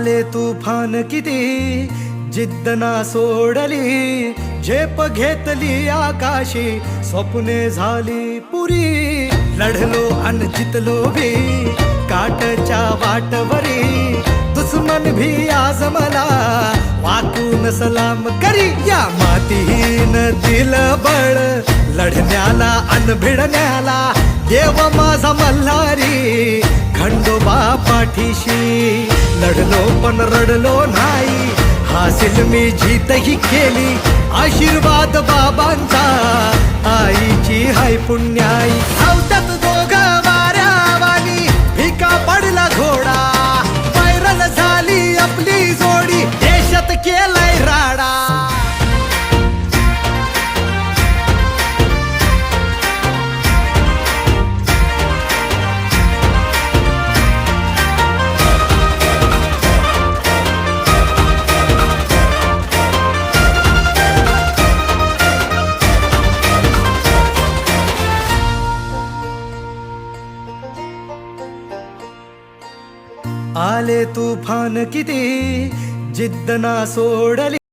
आले तुफान किती जिद्द ना सोडली, झेप घेतली आकाशी, स्वप्ने झाली पुरी. लढलो अन जितलो भी काटच्या वाटवरी, दुश्मन भी आज मला वाकून सलाम करी. या मातीहीन दिलं बळ लढण्याला अन भिडण्याला, देव माझा मल्हारी खंडोबा पाठीशी. लढलो पण रडलो नाही, हासिल मी जीतही केली, आशीर्वाद बाबांचा आईची हाय पुण्याई. धावतात दोघं वाऱ्यावानी, भिका पडला घोडा, व्हायरल झाली आपली जोडी, देशात केलाय राडा. आले तुफान किती जिद्द ना सोडली.